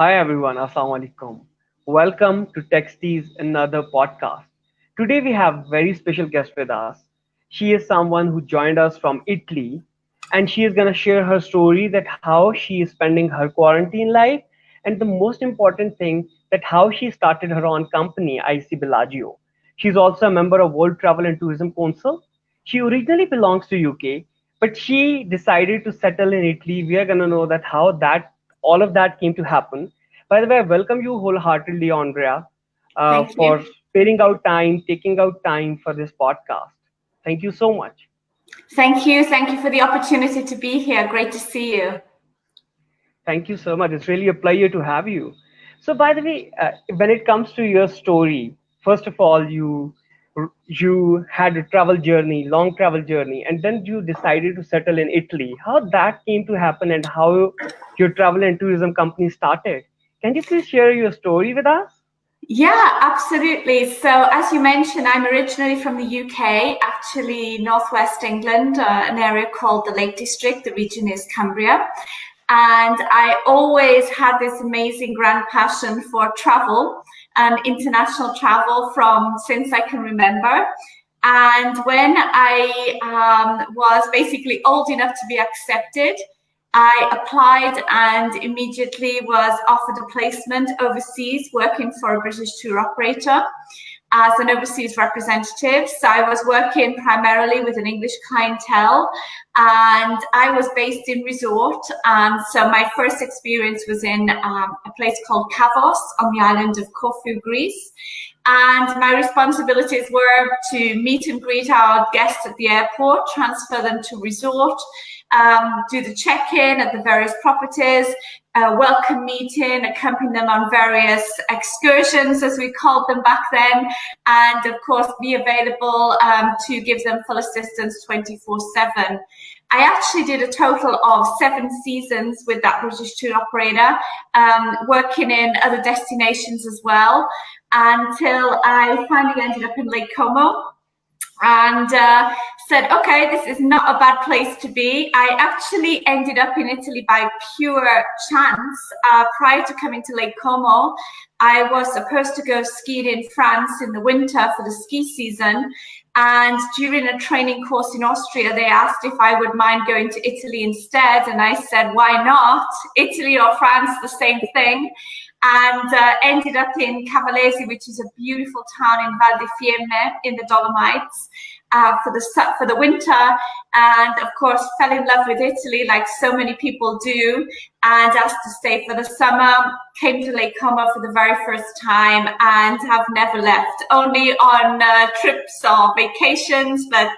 Hi everyone, Assalamu alaikum. Welcome to Texties, another podcast. Today we have very special guest with us. She is someone who joined us from Italy, and she is going to share her story that how she is spending her quarantine life, and the most important thing that how she started her own company, IC Bellagio. She's also a member of World Travel and Tourism Council. She originally belongs to UK, but she decided to settle in Italy. We are going to know that how that all of that came to happen. By the way, I welcome you wholeheartedly, Andrea, Thank for you. sparing out time, taking out time for this podcast. Thank you so much. Thank you. Thank you for the opportunity to be here. Great to see you. Thank you so much. It's really a pleasure to have you. So, by the way, when it comes to your story, first of all, you had a travel journey, long travel journey, and then you decided to settle in Italy. How that came to happen, and how your travel and tourism company started? Can you please share your story with us? Yeah, absolutely. So, as you mentioned, I'm originally from the UK, actually Northwest England, an area called the Lake District. The region is Cumbria. And I always had this amazing grand passion for travel and international travel from since I can remember. And when I was basically old enough to be accepted, I applied and immediately was offered a placement overseas working for a British tour operator as an overseas representative. So I was working primarily with an English clientele and I was based in resort. And so my first experience was in a place called Kavos on the island of Corfu, Greece. And my responsibilities were to meet and greet our guests at the airport, transfer them to resort, do the check-in at the various properties, welcome meeting, accompany them on various excursions, as we called them back then, and of course be available to give them full assistance 24/7. I actually did a total of 7 seasons with that British tour operator, working in other destinations as well, until I finally ended up in Lake Como and said, okay, this is not a bad place to be. I actually ended up in Italy by pure chance. Prior to coming to Lake Como, I was supposed to go skiing in France in the winter for the ski season. And during a training course in Austria, they asked if I would mind going to Italy instead. And I said, why not? Italy or France, the same thing. And ended up in Cavallese, which is a beautiful town in Val di Fiemme in the Dolomites, for the winter, and of course fell in love with Italy like so many people do, and asked to stay for the summer. Came to Lake Como for the very first time and have never left. Only on trips or vacations, but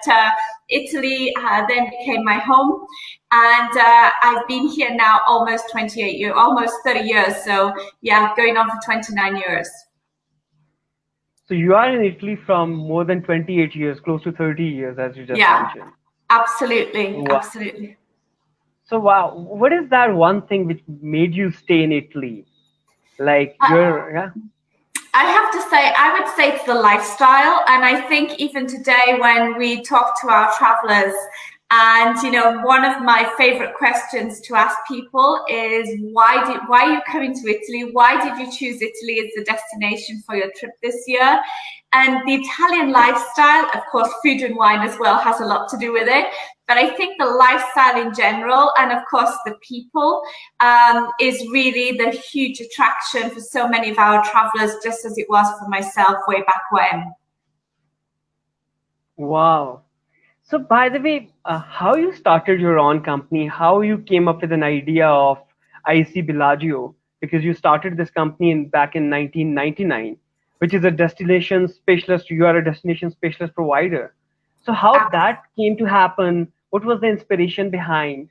Italy then became my home. And I've been here now almost 28 years, almost 30 years. So yeah, going on for 29 years. So you are in Italy from more than 28 years, close to 30 years, as you just Yeah, mentioned. absolutely. Wow. Absolutely. So wow, what is that one thing which made you stay in Italy? Like I, yeah. I have to say, I would say it's the lifestyle. And I think even today when we talk to our travelers, and one of my favorite questions to ask people is why are you coming to Italy? Why did you choose Italy as the destination for your trip this year? And the Italian lifestyle, of course, food and wine as well has a lot to do with it. But I think the lifestyle in general, and of course the people, is really the huge attraction for so many of our travelers, just as it was for myself way back when. Wow. So by the way, how you started your own company, how you came up with an idea of IC Bellagio, because you started this company back in 1999, which is a destination specialist. You are a destination specialist provider. So how that came to happen? What was the inspiration behind?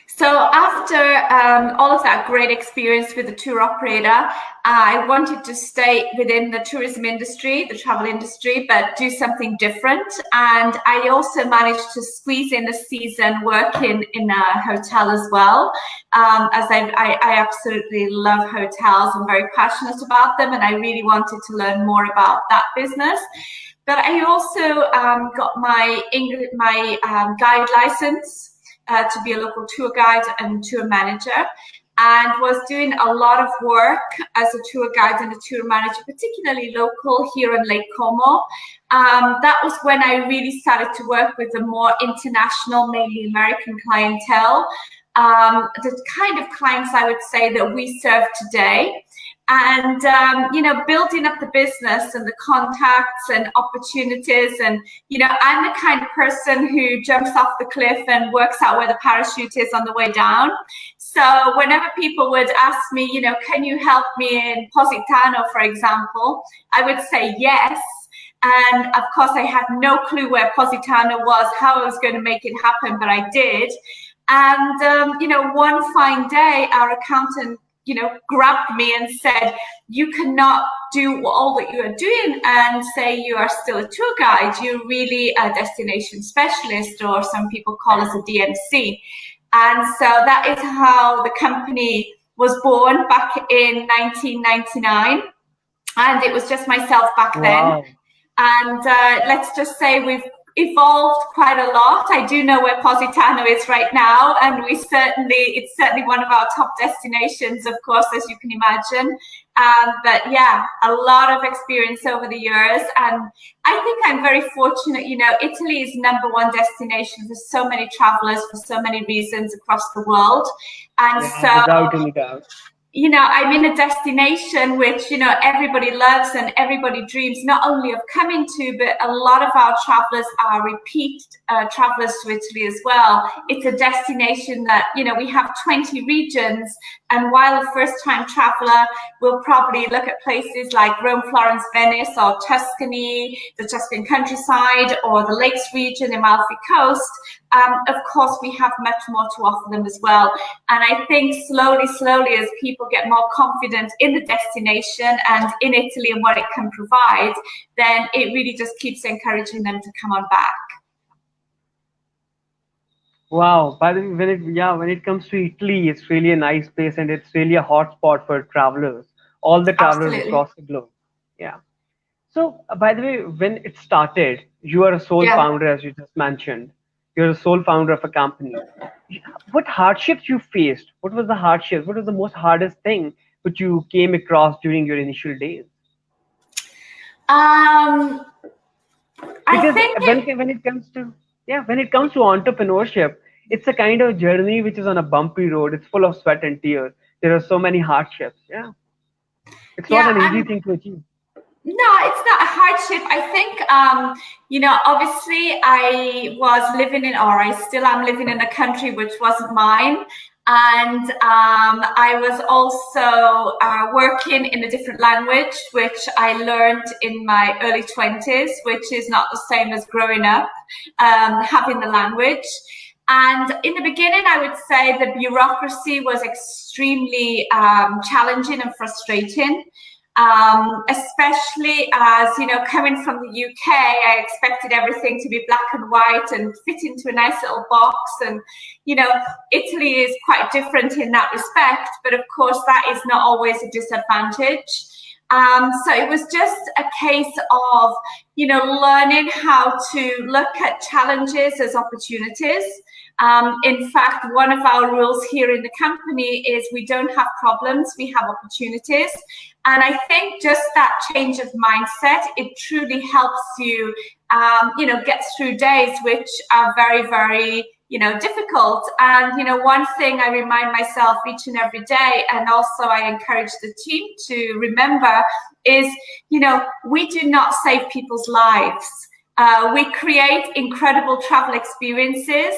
So after all of that great experience with the tour operator, I wanted to stay within the tourism industry, the travel industry, but do something different. And I also managed to squeeze in a season working in a hotel as well, as I absolutely love hotels. I'm very passionate about them, and I really wanted to learn more about that business. But I also got my guide license to be a local tour guide and tour manager. and was doing a lot of work as a tour guide and a tour manager, particularly local here in Lake Como. That was when I really started to work with a more international, mainly American clientele, the kind of clients I would say that we serve today. And building up the business and the contacts and opportunities, and I'm the kind of person who jumps off the cliff and works out where the parachute is on the way down. So whenever people would ask me, can you help me in Positano, for example, I would say yes. And of course, I had no clue where Positano was, how I was going to make it happen, but I did. And one fine day, our accountant grabbed me and said, you cannot do all that you are doing and say you are still a tour guide. You're really a destination specialist, or some people call us a DMC. And so that is how the company was born back in 1999. And it was just myself back then. And let's just say we've evolved quite a lot. I do know where Positano is right now, and it's certainly one of our top destinations, of course, as you can imagine. But yeah, a lot of experience over the years, and I think I'm very fortunate. Italy is #1 destination for so many travelers for so many reasons across the world, and without any doubt. I'm in a destination which, everybody loves and everybody dreams not only of coming to, but a lot of our travelers are repeat travelers to Italy as well. It's a destination that, we have 20 regions. And while a first-time traveler will probably look at places like Rome, Florence, Venice, or Tuscany, the Tuscan countryside, or the Lakes region, Amalfi Coast, of course, we have much more to offer them as well. And I think slowly, as people get more confident in the destination and in Italy and what it can provide, then it really just keeps encouraging them to come on back. Wow. By the way, when it comes to Italy, it's really a nice place, and it's really a hot spot for travelers, all the travelers Absolutely. across the globe. Yeah. So, by the way, when it started, you are a sole founder, as you just mentioned. You're a sole founder of a company. What hardships you faced? What was the hardships? What was the most hardest thing which you came across during your initial days? I think when it comes to entrepreneurship, it's a kind of journey which is on a bumpy road. It's full of sweat and tears. There are so many hardships. Yeah, it's not an easy thing to achieve. No, it's not a hardship. I think, obviously I was living in, or I still am living in a country which wasn't mine. And I was also working in a different language, which I learned in my early 20s, which is not the same as growing up, having the language. And in the beginning, I would say the bureaucracy was extremely challenging and frustrating. Especially as, coming from the UK, I expected everything to be black and white and fit into a nice little box. And, Italy is quite different in that respect, but of course that is not always a disadvantage. So it was just a case of, learning how to look at challenges as opportunities. In fact, one of our rules here in the company is we don't have problems, we have opportunities. And I think just that change of mindset, it truly helps you, get through days which are very, very, difficult. And, one thing I remind myself each and every day, and also I encourage the team to remember, is, we do not save people's lives. We create incredible travel experiences,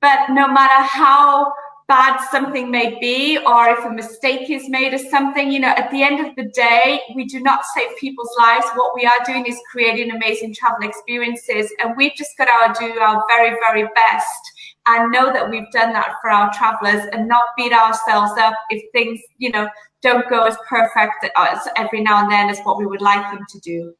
but no matter how bad something may be, or if a mistake is made or something, at the end of the day, we do not save people's lives. What we are doing is creating amazing travel experiences, and we've just got to do our very, very best and know that we've done that for our travelers, and not beat ourselves up if things, don't go as perfect as every now and then as what we would like them to do.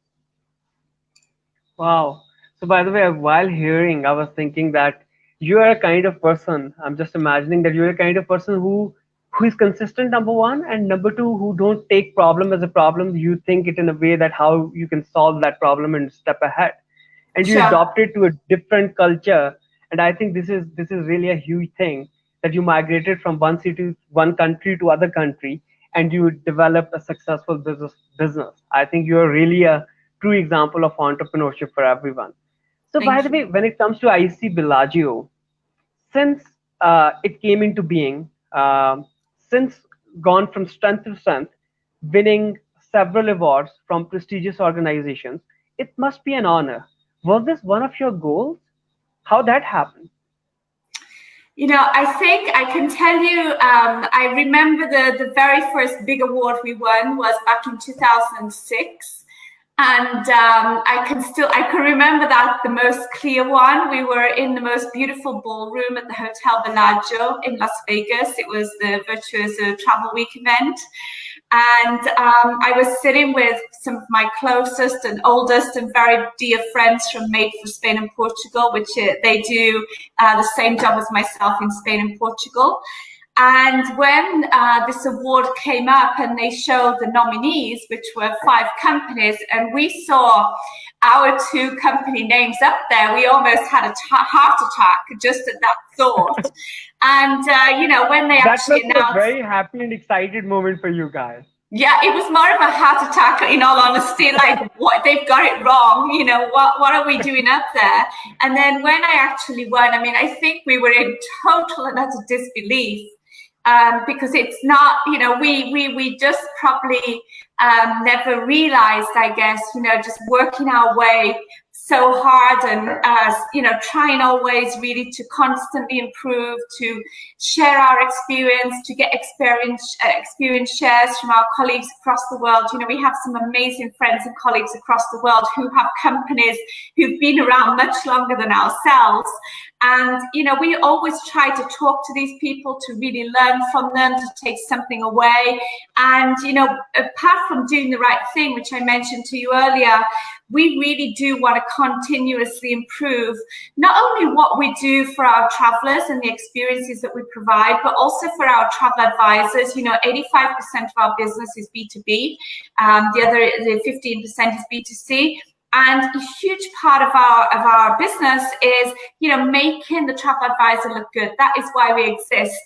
Wow. So by the way, while hearing, I was thinking that you are a kind of person, I'm just imagining that you're a kind of person who is consistent, number one, and number two, who don't take problem as a problem. You think it in a way that how you can solve that problem and step ahead. And you adopt it to a different culture. And I think this is really a huge thing, that you migrated from one city, one country to other country, and you developed a successful business. I think you're really a true example of entrepreneurship for everyone. So, by Thank the way, you. when it comes to IC Bellagio, since it came into being, since gone from strength to strength, winning several awards from prestigious organizations, it must be an honor. Was this one of your goals? How that happened? I think I can tell you, I remember the very first big award we won was back in 2006. And I can remember that the most clear one. We were in the most beautiful ballroom at the Hotel Bellagio in Las Vegas. It was the Virtuoso Travel Week event. And I was sitting with some of my closest and oldest and very dear friends from Made for Spain and Portugal, which they do the same job as myself in Spain and Portugal. And when this award came up and they showed the nominees, which were 5 companies, and we saw our 2 company names up there, we almost had a heart attack just at that thought. And, when they actually announced... That was a very happy and excited moment for you guys. Yeah, it was more of a heart attack, in all honesty, like, what, they've got it wrong, what are we doing up there? And then when I actually won, I think we were in total and utter disbelief. Because it's not, we just probably never realized, I guess, just working our way so hard and, trying always really to constantly improve, to share our experience, to get experience shares from our colleagues across the world. We have some amazing friends and colleagues across the world who have companies who've been around much longer than ourselves. And, we always try to talk to these people, to really learn from them, to take something away. And, apart from doing the right thing, which I mentioned to you earlier, we really do want to continuously improve not only what we do for our travelers and the experiences that we provide, but also for our travel advisors. 85% of our business is B2B. The 15% is B2C. And a huge part of our business is, making the travel advisor look good. That is why we exist.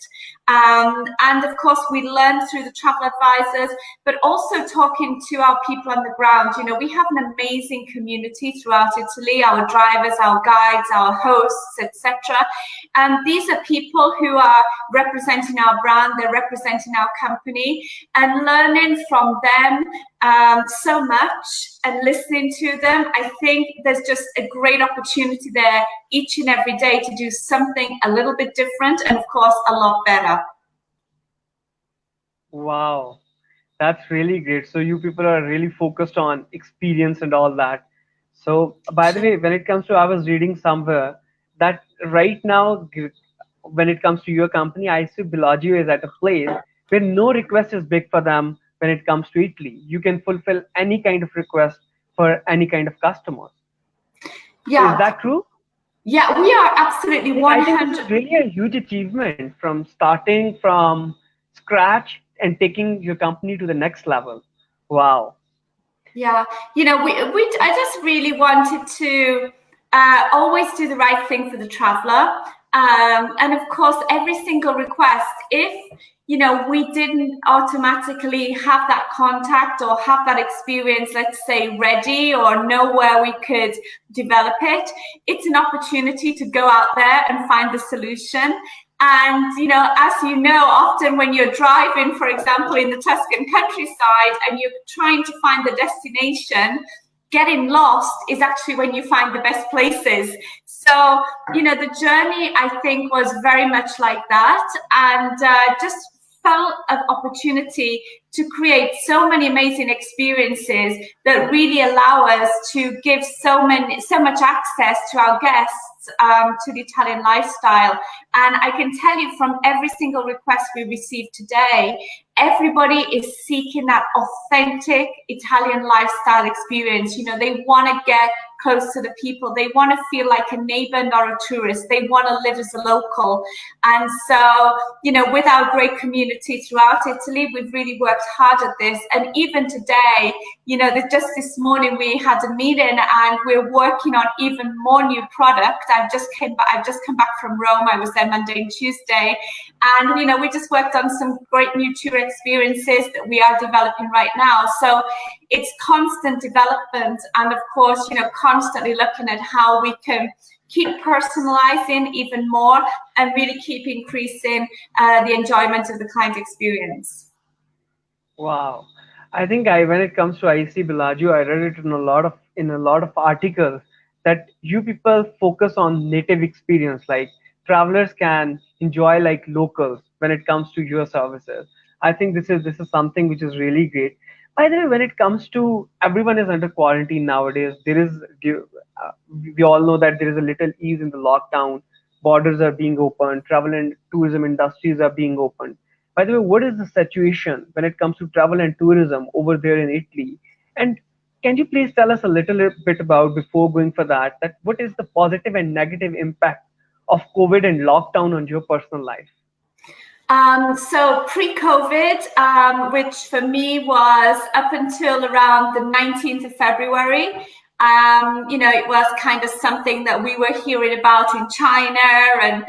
And of course, we learn through the travel advisors, but also talking to our people on the ground. We have an amazing community throughout Italy, our drivers, our guides, our hosts, etc. And these are people who are representing our brand, they're representing our company, and learning from them so much and listening to them. I think there's just a great opportunity there each and every day to do something a little bit different and, of course, a lot better. Wow, that's really great. So you people are really focused on experience and all that. So, by the way, when it comes to, I was reading somewhere that right now, when it comes to your company, IC Bellagio is at a place where no request is big for them. When it comes to Italy, you can fulfill any kind of request for any kind of customer. Yeah. Is that true? Yeah, we are absolutely 100%. I think it's really a huge achievement from starting from scratch and taking your company to the next level. Wow. Yeah, I just really wanted to always do the right thing for the traveler. And of course, every single request, if we didn't automatically have that contact or have that experience, let's say, ready or know where we could develop it, it's an opportunity to go out there and find the solution. And, as you know, often when you're driving, for example, in the Tuscan countryside and you're trying to find the destination, getting lost is actually when you find the best places. So, the journey, I think, was very much like that. And just felt an opportunity to create so many amazing experiences that really allow us to give so much access to our guests to the Italian lifestyle. And I can tell you from every single request we receive today, everybody is seeking that authentic Italian lifestyle experience. They want to get close to the people. They want to feel like a neighbor, not a tourist. They want to live as a local. And so, with our great community throughout Italy, we've really worked hard at this. And even today, just this morning we had a meeting and we're working on even more new product. I've just come back from Rome. I was there Monday and Tuesday, and we just worked on some great new tour experiences that we are developing right now. So it's constant development, and of course, constantly looking at how we can keep personalizing even more and really keep increasing the enjoyment of the client experience. Wow. I think when it comes to IC Bellagio, I read it in a lot of articles that you people focus on native experience, like travelers can enjoy like locals when it comes to your services. I think this is something which is really great. By the way, when it comes to everyone is under quarantine nowadays, we all know that there is a little ease in the lockdown, borders are being opened, travel and tourism industries are being opened. By the way, what is the situation when it comes to travel and tourism over there in Italy? And can you please tell us a little bit about, before going for that what is the positive and negative impact of COVID and lockdown on your personal life? So pre-COVID, which for me was up until around the 19th of February, it was kind of something that we were hearing about in China and,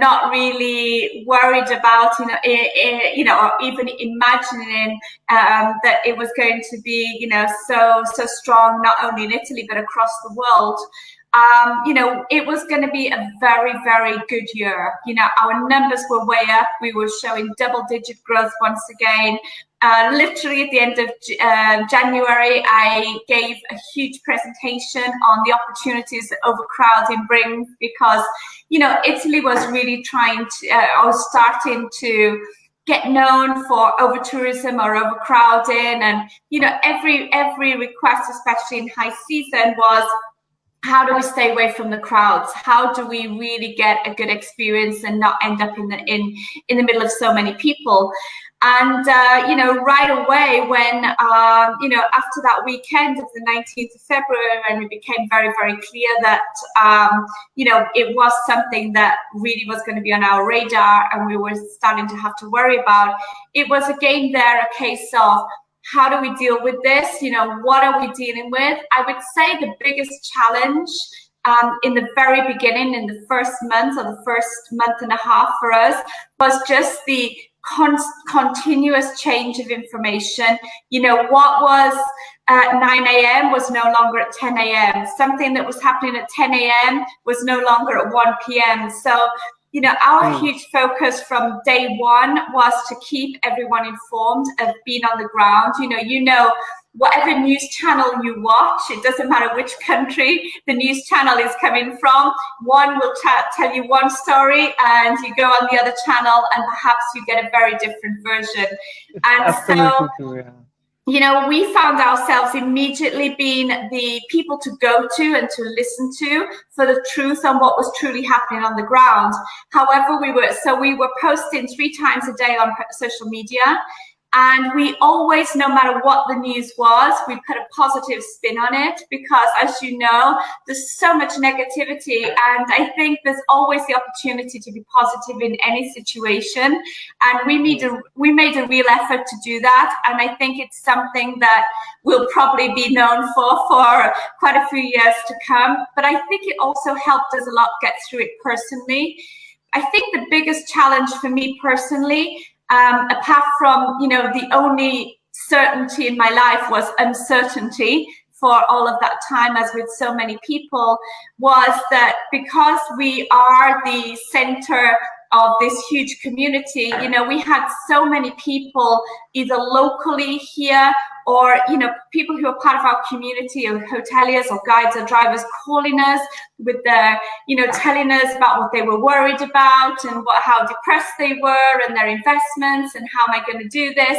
not really worried about, or even imagining that it was going to be, so strong, not only in Italy, but across the world. It was going to be a very, very good year. Our numbers were way up. We were showing double-digit growth once again. Literally at the end of January, I gave a huge presentation on the opportunities that overcrowding brings, because, Italy was really starting to get known for over tourism or overcrowding. And, every request, especially in high season, was, how do we stay away from the crowds? How do we really get a good experience and not end up in the middle of so many people? And right away, when after that weekend of the 19th of February, when it became very, very clear that it was something that really was going to be on our radar and we were starting to have to worry about, it was again there a case of, how do we deal with this? What are we dealing with? I would say the biggest challenge in the very beginning, in the first month or the first month and a half for us, was just the continuous change of information. What was at 9 a.m. was no longer at 10 a.m. Something that was happening at 10 a.m. was no longer at 1 p.m. So, our huge focus from day one was to keep everyone informed of being on the ground. Whatever news channel you watch, it doesn't matter which country the news channel is coming from, one will tell you one story, and you go on the other channel and perhaps you get a very different version. And Absolutely true, yeah. We found ourselves immediately being the people to go to and to listen to for the truth on what was truly happening on the ground. However, we were posting 3 times a day on social media. And we always, no matter what the news was, we put a positive spin on it, because, as you know, there's so much negativity. And I think there's always the opportunity to be positive in any situation. And we made a real effort to do that. And I think it's something that we'll probably be known for quite a few years to come. But I think it also helped us a lot get through it personally. I think the biggest challenge for me personally, apart from, the only certainty in my life was uncertainty for all of that time, as with so many people, was that because we are the center of this huge community, we had so many people either locally here or, people who are part of our community, or hoteliers or guides or drivers, calling us with their, telling us about what they were worried about and how depressed they were and their investments and how am I going to do this.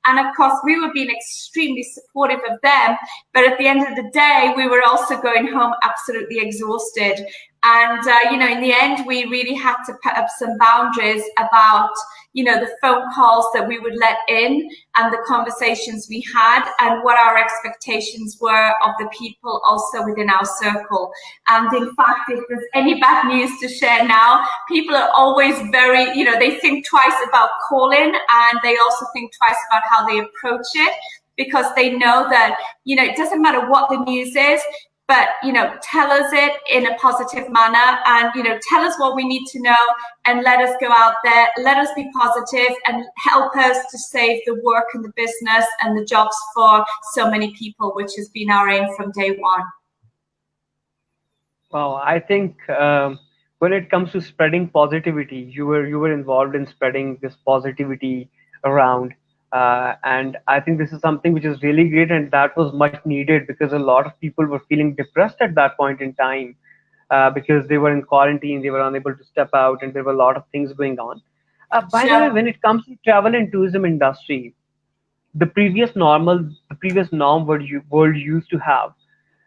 And of course, we were being extremely supportive of them. But at the end of the day, we were also going home absolutely exhausted. And, in the end, we really had to put up some boundaries about, the phone calls that we would let in and the conversations we had and what our expectations were of the people also within our circle. And in fact, if there's any bad news to share now, people are always very, they think twice about calling, and they also think twice about how they approach it, because they know that, it doesn't matter what the news is. but tell us it in a positive manner, and tell us what we need to know, and let us go out there, let us be positive, and help us to save the work and the business and the jobs for so many people, which has been our aim from day one. Well, I think when it comes to spreading positivity, you were involved in spreading this positivity around, and I think this is something which is really great, and that was much needed because a lot of people were feeling depressed at that point in time because they were in quarantine, they were unable to step out, and there were a lot of things going on. By the way, Sure. when it comes to travel and tourism industry, the previous norm world used to have,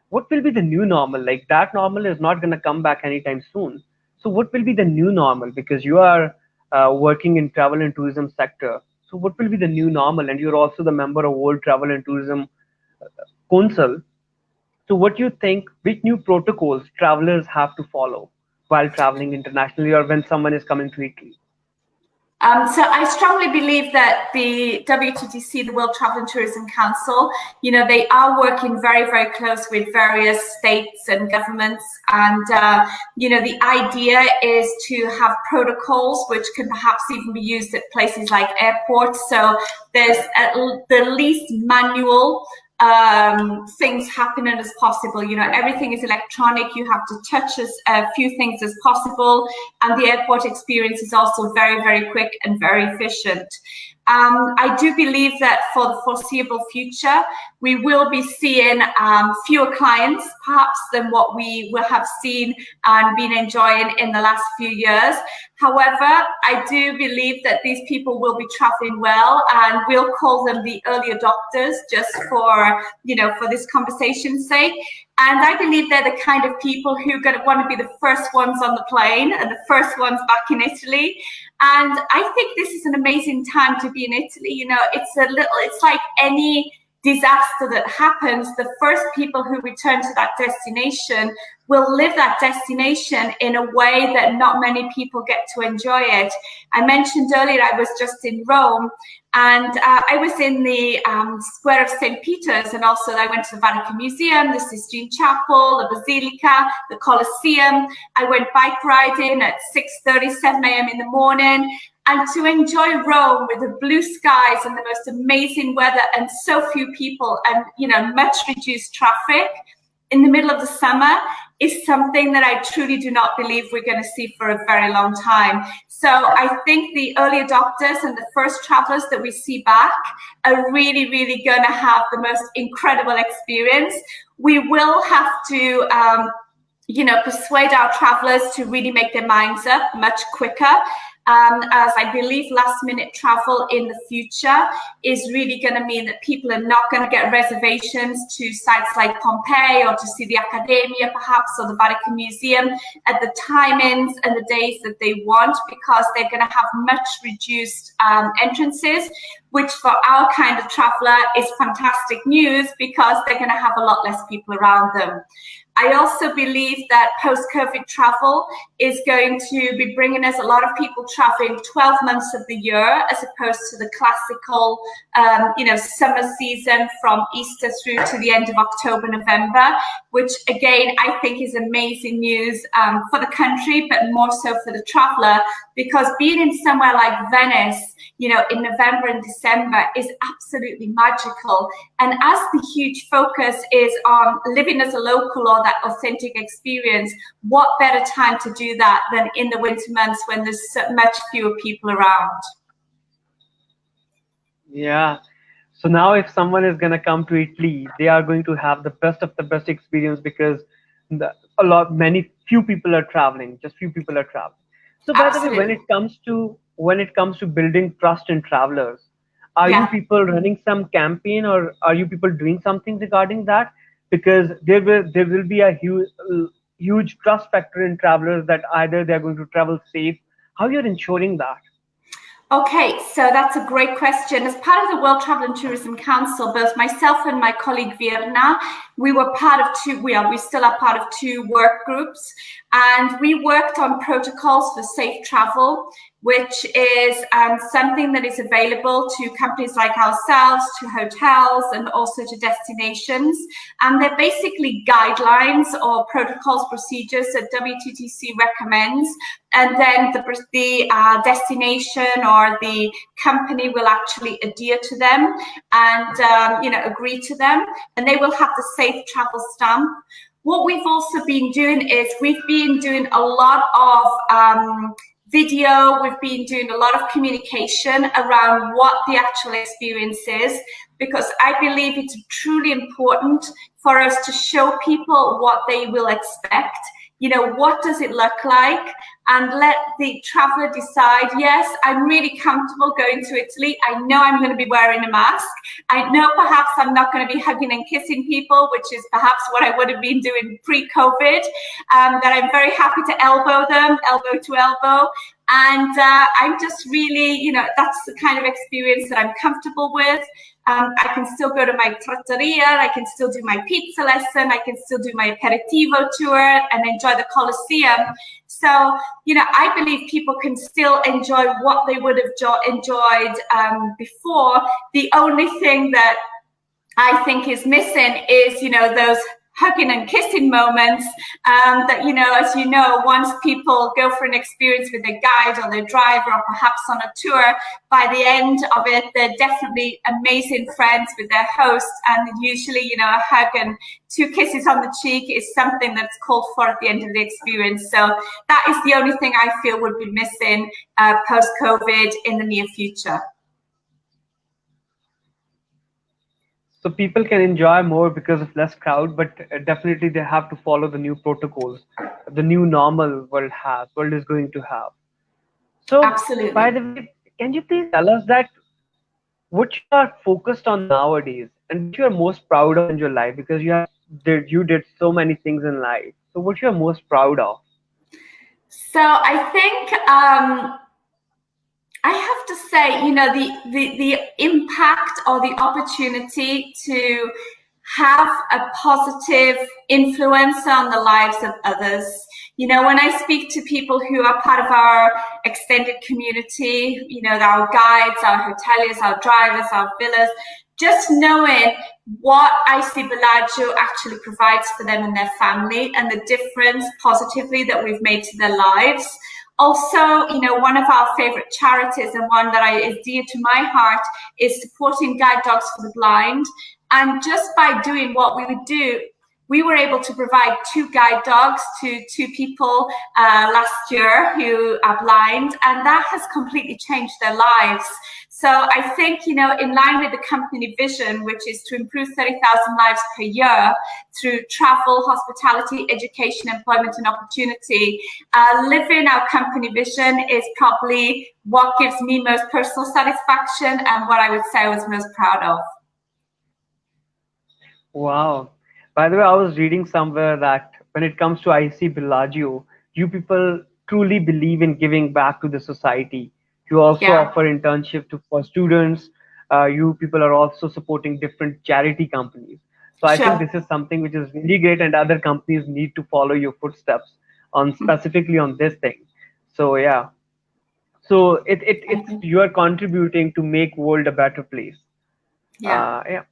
what will be the new normal? Like that normal is not going to come back anytime soon. So what will be the new normal? Because you are working in travel and tourism sector. So what will be the new normal? And you're also the member of World Travel and Tourism Council. So what do you think, which new protocols travelers have to follow while traveling internationally or when someone is coming to Italy? So I strongly believe that the WTTC, the World Travel and Tourism Council, they are working very, very close with various states and governments. And, the idea is to have protocols which can perhaps even be used at places like airports. So there's at the least manual things happening as possible. Everything is electronic. You have to touch as few things as possible, and the airport experience is also very, very quick and very efficient. I do believe that for the foreseeable future, we will be seeing fewer clients perhaps than what we will have seen and been enjoying in the last few years. However, I do believe that these people will be traveling well, and we'll call them the early adopters just for, for this conversation's sake. And I believe they're the kind of people who are going to want to be the first ones on the plane and the first ones back in Italy. And I think this is an amazing time to be in Italy. It's like any disaster that happens, the first people who return to that destination will live that destination in a way that not many people get to enjoy it. I mentioned earlier I was just in Rome, and I was in the Square of St. Peter's, and also I went to the Vatican Museum, the Sistine Chapel, the Basilica, the Colosseum. I went bike riding at 6:30, 7 a.m. in the morning. And to enjoy Rome with the blue skies and the most amazing weather and so few people and, much reduced traffic in the middle of the summer is something that I truly do not believe we're going to see for a very long time. So I think the early adopters and the first travelers that we see back are really, really going to have the most incredible experience. We will have to persuade our travelers to really make their minds up much quicker. As I believe last minute travel in the future is really going to mean that people are not going to get reservations to sites like Pompeii or to see the Accademia perhaps or the Vatican Museum at the timings and the days that they want, because they're going to have much reduced entrances, which for our kind of traveler is fantastic news because they're going to have a lot less people around them. I also believe that post-COVID travel is going to be bringing us a lot of people traveling 12 months of the year as opposed to the classical, summer season from Easter through to the end of October, November, which again, I think is amazing news for the country, but more so for the traveler, because being in somewhere like Venice, in November and December is absolutely magical. And as the huge focus is on living as a local or that authentic experience, what better time to do that than in the winter months when there's so much fewer people around? Yeah. So now if someone is going to come to Italy, they are going to have the best of the best experience because many few people are traveling, just few people are traveling. So by the way, Absolutely. when it comes to building trust in travelers, are you Yeah. people running some campaign or are you people doing something regarding that? Because there will be a huge trust factor in travelers that either they're going to travel safe. How you're ensuring that? Okay, so that's a great question. As part of the World Travel and Tourism Council, both myself and my colleague Virna, we were part of we still are part of 2 work groups, and we worked on protocols for safe travel, which is something that is available to companies like ourselves, to hotels, and also to destinations. And they're basically guidelines or protocols, procedures that WTTC recommends, and then the destination or the company will actually adhere to them and agree to them, and they will have the safe travel stamp. What we've also been doing is we've been doing a lot of video, we've been doing a lot of communication around what the actual experience is, because I believe it's truly important for us to show people what they will expect. What does it look like? And let the traveler decide, yes, I'm really comfortable going to Italy. I know I'm going to be wearing a mask. I know perhaps I'm not going to be hugging and kissing people, which is perhaps what I would have been doing pre-COVID, that I'm very happy to elbow them, elbow to elbow. And I'm just really, that's the kind of experience that I'm comfortable with. I can still go to my trattoria, I can still do my pizza lesson, I can still do my aperitivo tour and enjoy the Colosseum. So, I believe people can still enjoy what they would have enjoyed before. The only thing that I think is missing is, those hugging and kissing moments that, as you know, once people go for an experience with their guide or their driver or perhaps on a tour, by the end of it, they're definitely amazing friends with their host. And usually, a hug and 2 kisses on the cheek is something that's called for at the end of the experience. So that is the only thing I feel would be missing post-COVID in the near future. So people can enjoy more because of less crowd, but definitely they have to follow the new protocols, the new normal world is going to have. So, absolutely. By the way, can you please tell us that what you are focused on nowadays and what you are most proud of in your life? Because you did so many things in life. So what you are most proud of? So I think I have to say, the impact or the opportunity to have a positive influence on the lives of others. When I speak to people who are part of our extended community, our guides, our hoteliers, our drivers, our villas, just knowing what IC Bellagio actually provides for them and their family and the difference positively that we've made to their lives. Also, one of our favorite charities and one that is dear to my heart is supporting Guide Dogs for the Blind. And just by doing what we would do, we were able to provide 2 guide dogs to 2 people last year who are blind, and that has completely changed their lives. So I think, in line with the company vision, which is to improve 30,000 lives per year through travel, hospitality, education, employment, and opportunity, living our company vision is probably what gives me most personal satisfaction and what I would say I was most proud of. Wow. By the way, I was reading somewhere that when it comes to IC Bellagio, you people truly believe in giving back to the society. You also offer internship for students. You people are also supporting different charity companies. So I think this is something which is really great, and other companies need to follow your footsteps on specifically on this thing. So yeah. So it's you are contributing to make world a better place. Yeah.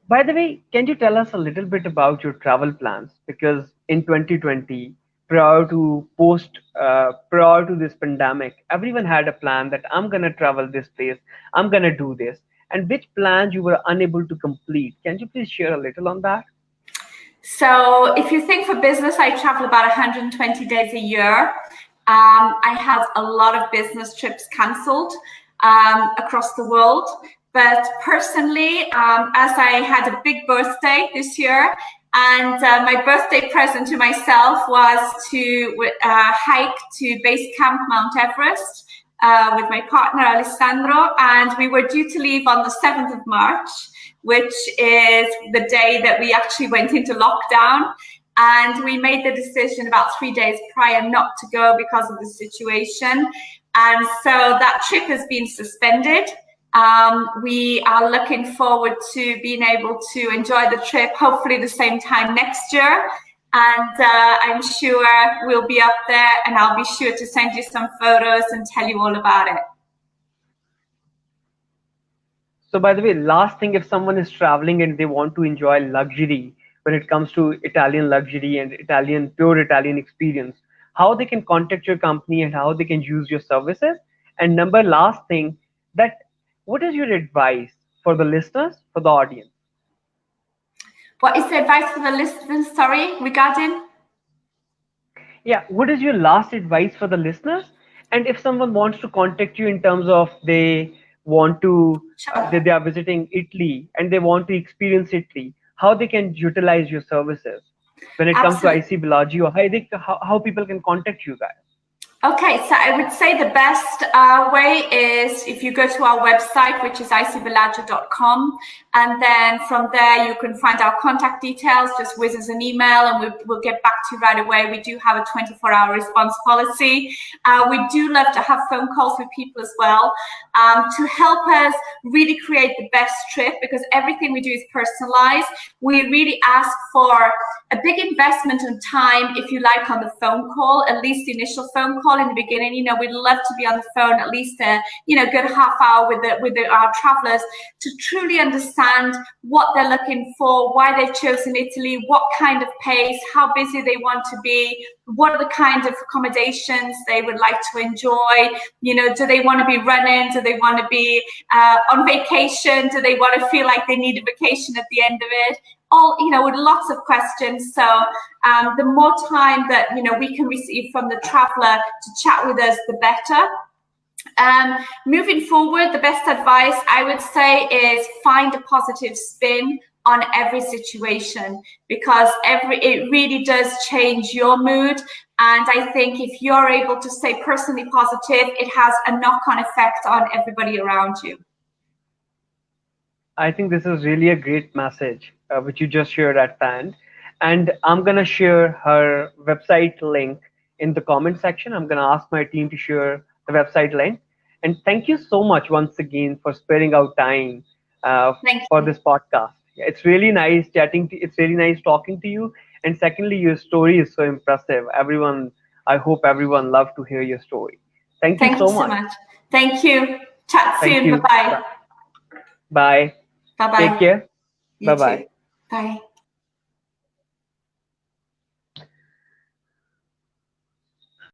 By the way, can you tell us a little bit about your travel plans? Because in 2020, prior to this pandemic, everyone had a plan that I'm gonna travel this place, I'm gonna do this, and which plans you were unable to complete. Can you please share a little on that? So if you think for business, I travel about 120 days a year. I had a lot of business trips cancelled across the world. But personally, as I had a big birthday this year, and my birthday present to myself was to hike to base camp Mount Everest with my partner Alessandro, and we were due to leave on the 7th of March, which is the day that we actually went into lockdown. And we made the decision about 3 days prior not to go because of the situation. And so that trip has been suspended. We are looking forward to being able to enjoy the trip, hopefully the same time next year. And I'm sure we'll be up there, and I'll be sure to send you some photos and tell you all about it. So by the way, last thing, if someone is traveling and they want to enjoy luxury when it comes to Italian luxury and pure Italian experience, how they can contact your company and how they can use your services? And last thing, that what is your advice for the listeners, for the audience? What is the advice for the listeners, sorry, regarding? Yeah, what is your last advice for the listeners? And if someone wants to contact you in terms of they want to, they are visiting Italy and they want to experience Italy, how they can utilize your services when it comes to IC Bellagio, how people can contact you guys? Okay, so I would say the best way is if you go to our website, which is icbellagio.com, and then from there you can find our contact details. Just whiz us an email and we'll get back to you right away. We do have a 24-hour response policy. We do love to have phone calls with people as well to help us really create the best trip, because everything we do is personalized. We really ask for a big investment in time, if you like, on the phone call, at least the initial phone call in the beginning. We'd love to be on the phone at least a good half hour with our travelers to truly understand what they're looking for, why they've chosen Italy, what kind of pace, how busy they want to be, what are the kind of accommodations they would like to enjoy. Do they want to be running? Do they want to be on vacation? Do they want to feel like they need a vacation at the end of it? All, with lots of questions. So the more time that, we can receive from the traveler to chat with us, the better. Moving forward, the best advice I would say is find a positive spin on every situation, because it really does change your mood. And I think if you're able to stay personally positive, it has a knock-on effect on everybody around you. I think this is really a great message, which you just shared at the end. And I'm going to share her website link in the comment section. I'm going to ask my team to share the website link. And thank you so much once again for sparing out time for this podcast. It's really nice chatting. It's really nice talking to you. And secondly, your story is so impressive. I hope everyone loved to hear your story. Thank you so much. Thank you. Chat soon. Bye-bye. Bye. Bye-bye. Take care. Bye-bye. Bye.